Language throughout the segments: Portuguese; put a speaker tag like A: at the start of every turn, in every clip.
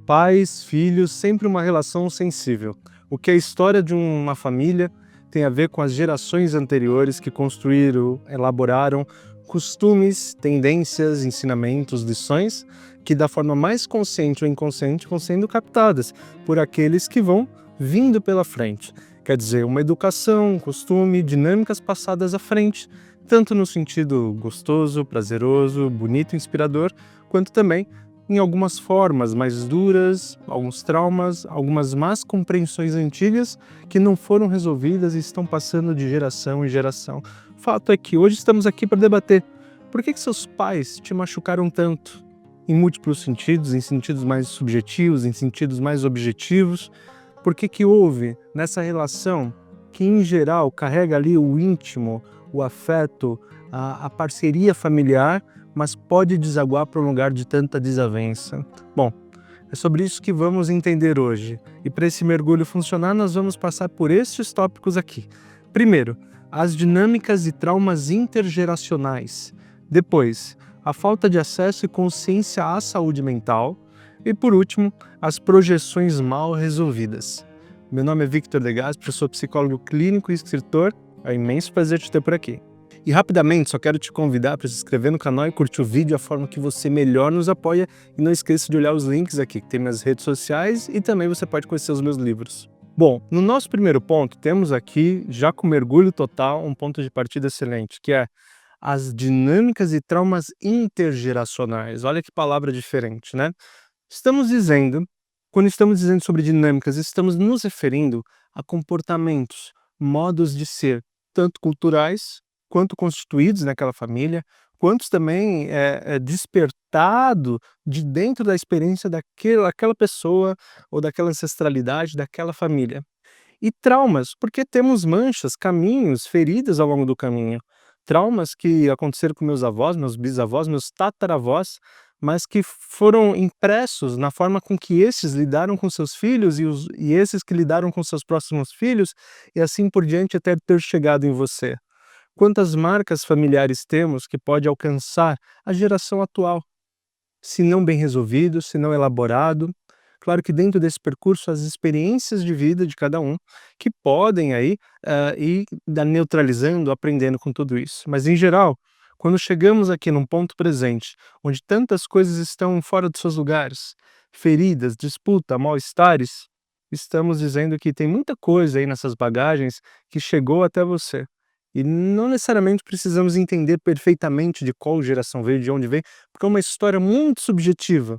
A: Pais, filhos, sempre uma relação sensível. O que a história de uma família tem a ver com as gerações anteriores que construíram, elaboraram costumes, tendências, ensinamentos, lições que da forma mais consciente ou inconsciente vão sendo captadas por aqueles que vão vindo pela frente. Quer dizer, uma educação, um costume, dinâmicas passadas à frente, tanto no sentido gostoso, prazeroso, bonito, inspirador, quanto também em algumas formas mais duras, alguns traumas, algumas más compreensões antigas que não foram resolvidas e estão passando de geração em geração. O fato é que hoje estamos aqui para debater por que seus pais te machucaram tanto, em múltiplos sentidos, em sentidos mais subjetivos, em sentidos mais objetivos. Por que houve nessa relação que, em geral, carrega ali o íntimo, o afeto, a parceria familiar, mas pode desaguar para um lugar de tanta desavença? Bom, é sobre isso que vamos entender hoje. E para esse mergulho funcionar, nós vamos passar por estes tópicos aqui. Primeiro, as dinâmicas e traumas intergeracionais. Depois, a falta de acesso e consciência à saúde mental. E por último, as projeções mal resolvidas. Meu nome é Victor De Gasperi, eu sou psicólogo clínico e escritor. É um imenso prazer te ter por aqui. E rapidamente, só quero te convidar para se inscrever no canal e curtir o vídeo, a forma que você melhor nos apoia. E não esqueça de olhar os links aqui, que tem minhas redes sociais, e também você pode conhecer os meus livros. Bom, no nosso primeiro ponto, temos aqui, já com mergulho total, um ponto de partida excelente, que é as dinâmicas e traumas intergeracionais. Olha que palavra diferente, né? Quando estamos dizendo sobre dinâmicas, estamos nos referindo a comportamentos, modos de ser, tanto culturais, quanto constituídos naquela família, quanto também despertado de dentro da experiência daquela pessoa ou daquela ancestralidade, daquela família. E traumas, porque temos manchas, caminhos, feridas ao longo do caminho. Traumas que aconteceram com meus avós, meus bisavós, meus tataravós, mas que foram impressos na forma com que esses lidaram com seus filhos e esses que lidaram com seus próximos filhos, e assim por diante até ter chegado em você. Quantas marcas familiares temos que pode alcançar a geração atual? Se não bem resolvido, se não elaborado. Claro que dentro desse percurso, as experiências de vida de cada um, que podem aí ir neutralizando, aprendendo com tudo isso. Mas em geral, quando chegamos aqui num ponto presente, onde tantas coisas estão fora dos seus lugares, feridas, disputa, mal-estares, estamos dizendo que tem muita coisa aí nessas bagagens que chegou até você. E não necessariamente precisamos entender perfeitamente de qual geração veio, de onde veio, porque é uma história muito subjetiva.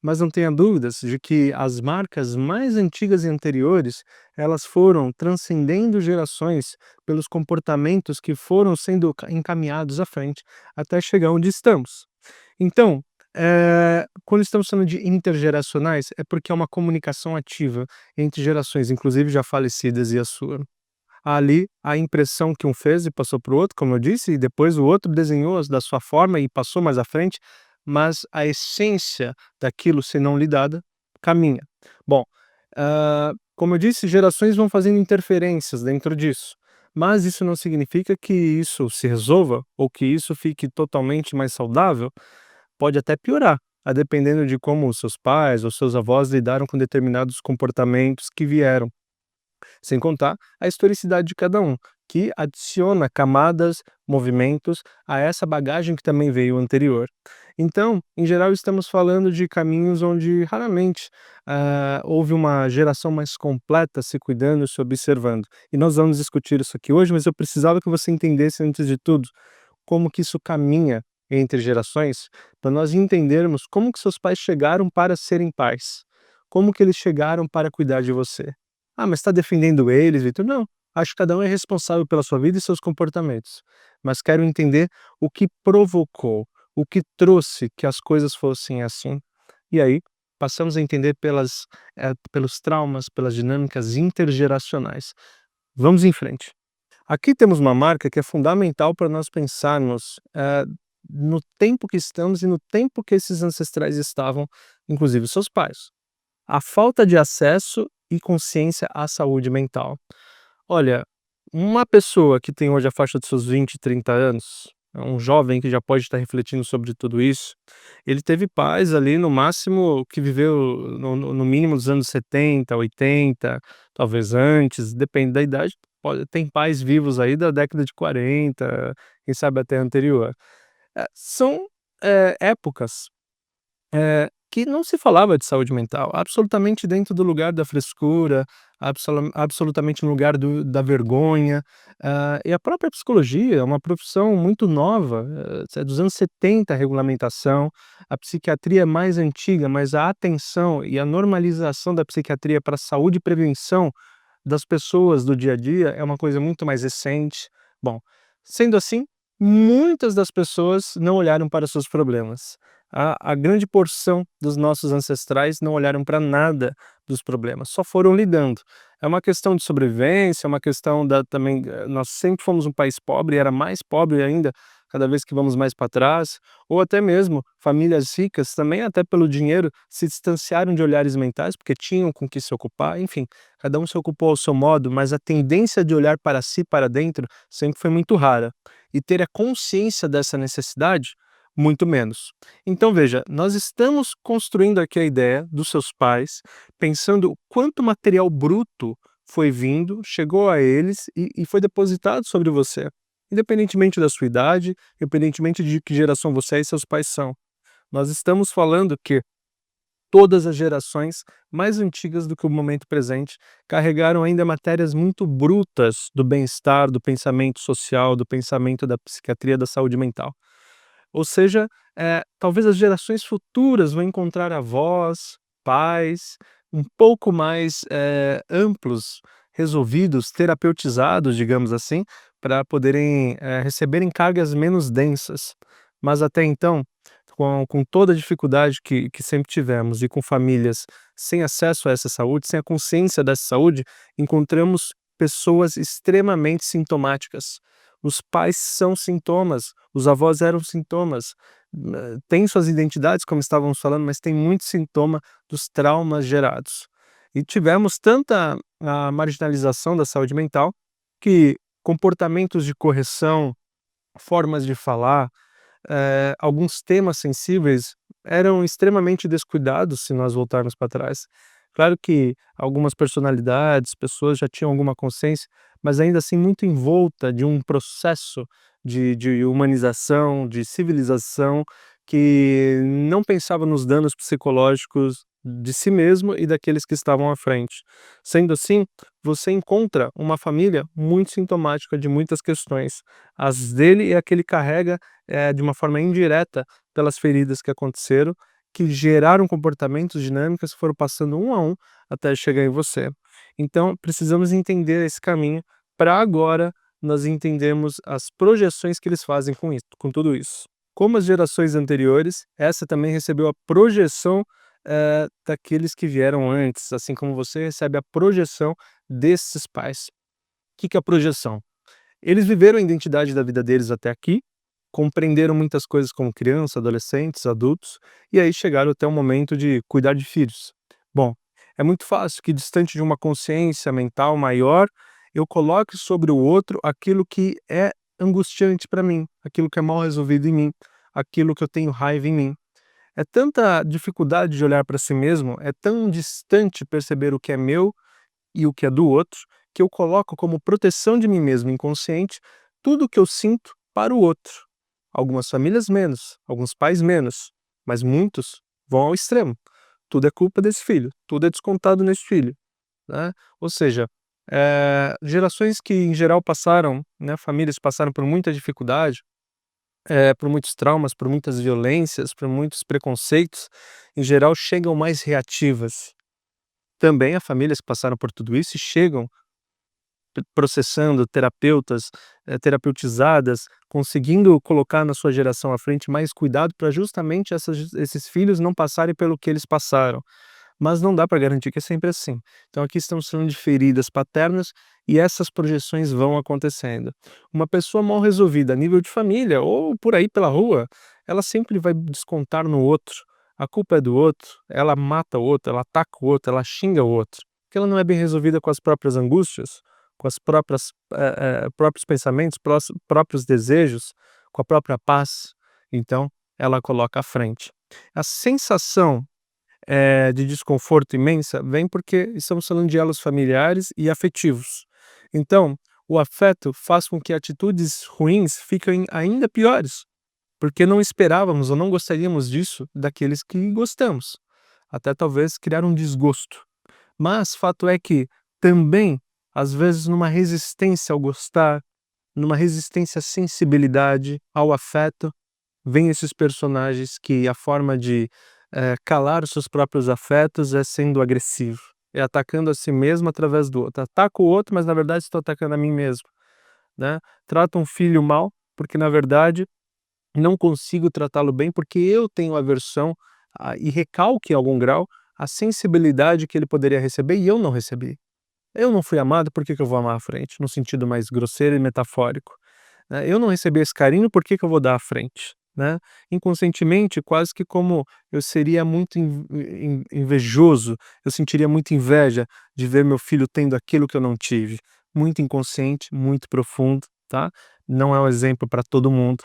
A: Mas não tenha dúvidas de que as marcas mais antigas e anteriores, elas foram transcendendo gerações pelos comportamentos que foram sendo encaminhados à frente até chegar onde estamos. Então, quando estamos falando de intergeracionais, é porque é uma comunicação ativa entre gerações, inclusive já falecidas e a sua. Ali, a impressão que um fez e passou para o outro, como eu disse, e depois o outro desenhou da sua forma e passou mais à frente, mas a essência daquilo, se não lidada, caminha. Bom, como eu disse, gerações vão fazendo interferências dentro disso, mas isso não significa que isso se resolva ou que isso fique totalmente mais saudável. Pode até piorar, a dependendo de como os seus pais ou seus avós lidaram com determinados comportamentos que vieram. Sem contar a historicidade de cada um, que adiciona camadas, movimentos a essa bagagem que também veio anterior. Então, em geral, estamos falando de caminhos onde raramente houve uma geração mais completa se cuidando, se observando. E nós vamos discutir isso aqui hoje, mas eu precisava que você entendesse, antes de tudo, como que isso caminha entre gerações, para nós entendermos como que seus pais chegaram para serem pais, como que eles chegaram para cuidar de você. Ah, mas está defendendo eles, Vitor? Não, acho que cada um é responsável pela sua vida e seus comportamentos, mas quero entender o que provocou, o que trouxe que as coisas fossem assim. E aí, passamos a entender pelos traumas, pelas dinâmicas intergeracionais. Vamos em frente. Aqui temos uma marca que é fundamental para nós pensarmos no tempo que estamos e no tempo que esses ancestrais estavam, inclusive seus pais. A falta de acesso e consciência à saúde mental. Olha, uma pessoa que tem hoje a faixa dos seus 20, 30 anos, um jovem que já pode estar refletindo sobre tudo isso, ele teve pais ali no máximo que viveu no mínimo dos anos 70, 80, talvez antes, depende da idade, tem pais vivos aí da década de 40, quem sabe até anterior. São, épocas que não se falava de saúde mental, absolutamente dentro do lugar da frescura, absolutamente no lugar da vergonha, e a própria psicologia é uma profissão muito nova, é dos anos 70 a regulamentação, a psiquiatria é mais antiga, mas a atenção e a normalização da psiquiatria para saúde e prevenção das pessoas do dia a dia é uma coisa muito mais recente. Bom, sendo assim, muitas das pessoas não olharam para seus problemas. A grande porção dos nossos ancestrais não olharam para nada dos problemas, só foram lidando. É uma questão de sobrevivência, é uma questão da também, nós sempre fomos um país pobre e era mais pobre ainda cada vez que vamos mais para trás, ou até mesmo famílias ricas também até pelo dinheiro se distanciaram de olhares mentais, porque tinham com que se ocupar, enfim. Cada um se ocupou ao seu modo, mas a tendência de olhar para si, para dentro, sempre foi muito rara. E ter a consciência dessa necessidade, muito menos. Então, veja, nós estamos construindo aqui a ideia dos seus pais, pensando quanto material bruto foi vindo, chegou a eles e foi depositado sobre você, independentemente da sua idade, independentemente de que geração você e seus pais são. Nós estamos falando que todas as gerações mais antigas do que o momento presente carregaram ainda matérias muito brutas do bem-estar, do pensamento social, do pensamento da psiquiatria, da saúde mental. Ou seja, talvez as gerações futuras vão encontrar avós, pais, um pouco mais, amplos, resolvidos, terapeutizados, digamos assim, para poderem, receberem cargas menos densas. Mas até então, com toda a dificuldade que sempre tivemos e com famílias sem acesso a essa saúde, sem a consciência dessa saúde, encontramos pessoas extremamente sintomáticas. Os pais são sintomas, os avós eram sintomas, têm suas identidades, como estávamos falando, mas tem muito sintoma dos traumas gerados. E tivemos tanta a marginalização da saúde mental, que comportamentos de correção, formas de falar, alguns temas sensíveis eram extremamente descuidados se nós voltarmos para trás. Claro que algumas personalidades, pessoas já tinham alguma consciência, mas ainda assim muito envolta de um processo de humanização, de civilização, que não pensava nos danos psicológicos de si mesmo e daqueles que estavam à frente. Sendo assim, você encontra uma família muito sintomática de muitas questões. As dele é a que ele carrega de uma forma indireta pelas feridas que aconteceram, que geraram comportamentos, dinâmicas que foram passando um a um até chegar em você. Então, precisamos entender esse caminho para agora nós entendermos as projeções que eles fazem com isso, com tudo isso. Como as gerações anteriores, essa também recebeu a projeção daqueles que vieram antes, assim como você recebe a projeção desses pais. O que que é a projeção? Eles viveram a identidade da vida deles até aqui, compreenderam muitas coisas como criança, adolescentes, adultos, e aí chegaram até o momento de cuidar de filhos. Bom, é muito fácil que distante de uma consciência mental maior, eu coloque sobre o outro aquilo que é angustiante para mim, aquilo que é mal resolvido em mim, aquilo que eu tenho raiva em mim. É tanta dificuldade de olhar para si mesmo, é tão distante perceber o que é meu e o que é do outro, que eu coloco como proteção de mim mesmo inconsciente tudo o que eu sinto para o outro. Algumas famílias menos, alguns pais menos, mas muitos vão ao extremo. Tudo é culpa desse filho, tudo é descontado nesse filho, né? Ou seja, gerações que em geral passaram, né, famílias que passaram por muita dificuldade, por muitos traumas, por muitas violências, por muitos preconceitos, em geral chegam mais reativas. Também há famílias que passaram por tudo isso e chegam processando, terapeutas, terapeutizadas, conseguindo colocar na sua geração à frente mais cuidado para justamente esses filhos não passarem pelo que eles passaram. Mas não dá para garantir que é sempre assim. Então aqui estamos falando de feridas paternas e essas projeções vão acontecendo. Uma pessoa mal resolvida a nível de família ou por aí pela rua, ela sempre vai descontar no outro. A culpa é do outro, ela mata o outro, ela ataca o outro, ela xinga o outro. Porque ela não é bem resolvida com as próprias angústias, com as próprios pensamentos, próprios desejos, com a própria paz, então ela coloca à frente. A sensação de desconforto imensa vem porque estamos falando de elos familiares e afetivos. Então, o afeto faz com que atitudes ruins fiquem ainda piores, porque não esperávamos ou não gostaríamos disso daqueles que gostamos. Até talvez criar um desgosto. Mas fato é que também, às vezes, numa resistência ao gostar, numa resistência à sensibilidade, ao afeto, vêm esses personagens que a forma de calar os seus próprios afetos é sendo agressivo, é atacando a si mesmo através do outro. Ataco o outro, mas na verdade estou atacando a mim mesmo, né. Trato um filho mal, porque na verdade não consigo tratá-lo bem, porque eu tenho aversão e recalque em algum grau a sensibilidade que ele poderia receber e eu não recebi. Eu não fui amado, por que que eu vou amar à frente? No sentido mais grosseiro e metafórico, né. Eu não recebi esse carinho, por que que eu vou dar à frente, né. Inconscientemente, quase que como eu seria muito invejoso, eu sentiria muita inveja de ver meu filho tendo aquilo que eu não tive. Muito inconsciente, muito profundo, tá. Não é um exemplo para todo mundo,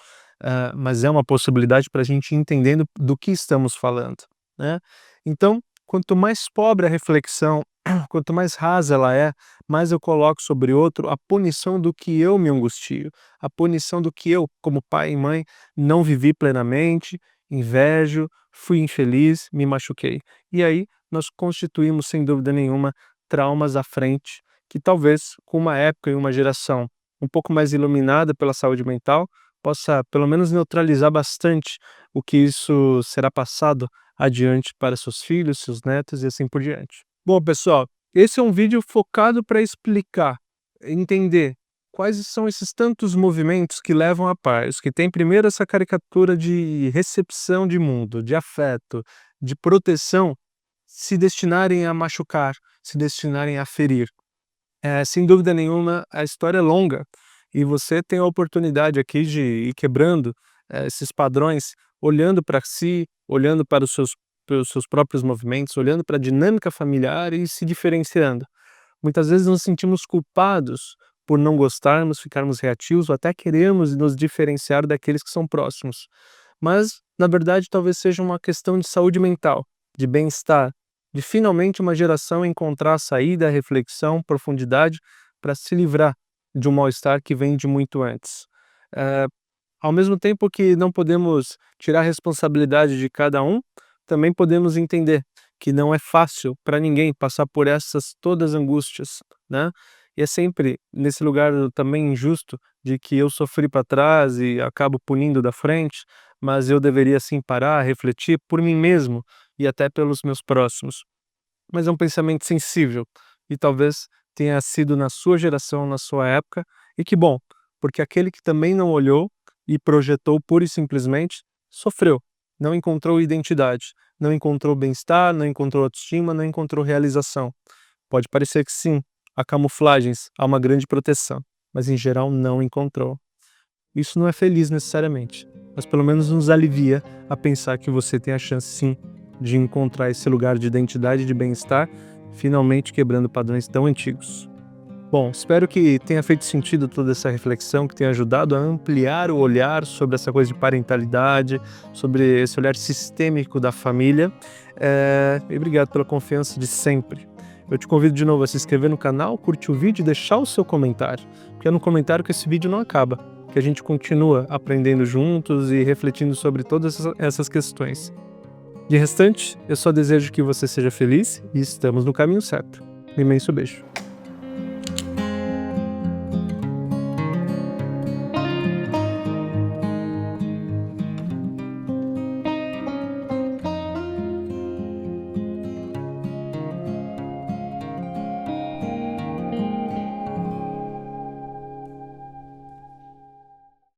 A: mas é uma possibilidade para a gente ir entendendo do que estamos falando, né. Então, quanto mais pobre a reflexão, quanto mais rasa ela é, mais eu coloco sobre outro a punição do que eu me angustio, a punição do que eu, como pai e mãe, não vivi plenamente, invejo, fui infeliz, me machuquei. E aí nós constituímos, sem dúvida nenhuma, traumas à frente, que talvez com uma época e uma geração um pouco mais iluminada pela saúde mental, possa pelo menos neutralizar bastante o que isso será passado adiante para seus filhos, seus netos e assim por diante. Bom, pessoal, esse é um vídeo focado para explicar, entender quais são esses tantos movimentos que levam à paz, que tem primeiro essa caricatura de recepção de mundo, de afeto, de proteção, se destinarem a machucar, se destinarem a ferir. Sem dúvida nenhuma, a história é longa e você tem a oportunidade aqui de ir quebrando, esses padrões, olhando para si, olhando para os seus próprios movimentos, olhando para a dinâmica familiar e se diferenciando. Muitas vezes nos sentimos culpados por não gostarmos, ficarmos reativos ou até queremos nos diferenciar daqueles que são próximos. Mas, na verdade, talvez seja uma questão de saúde mental, de bem-estar, de finalmente uma geração encontrar saída, reflexão, profundidade para se livrar de um mal-estar que vem de muito antes. Eh, Ao mesmo tempo que não podemos tirar a responsabilidade de cada um, também podemos entender que não é fácil para ninguém passar por essas todas angústias, né? E é sempre nesse lugar também injusto de que eu sofri para trás e acabo punindo da frente, mas eu deveria sim parar, refletir por mim mesmo e até pelos meus próximos. Mas é um pensamento sensível e talvez tenha sido na sua geração, na sua época, e que bom, porque aquele que também não olhou e projetou pura e simplesmente sofreu, não encontrou identidade, não encontrou bem-estar, não encontrou autoestima, não encontrou realização. Pode parecer que sim, há camuflagens, há uma grande proteção, mas em geral não encontrou. Isso não é feliz necessariamente, mas pelo menos nos alivia a pensar que você tem a chance sim de encontrar esse lugar de identidade e de bem-estar, finalmente quebrando padrões tão antigos. Bom, espero que tenha feito sentido toda essa reflexão, que tenha ajudado a ampliar o olhar sobre essa coisa de parentalidade, sobre esse olhar sistêmico da família. E obrigado pela confiança de sempre. Eu te convido de novo a se inscrever no canal, curtir o vídeo e deixar o seu comentário, porque é no comentário que esse vídeo não acaba, que a gente continua aprendendo juntos e refletindo sobre todas essas questões. De restante, eu só desejo que você seja feliz e estamos no caminho certo. Um imenso beijo.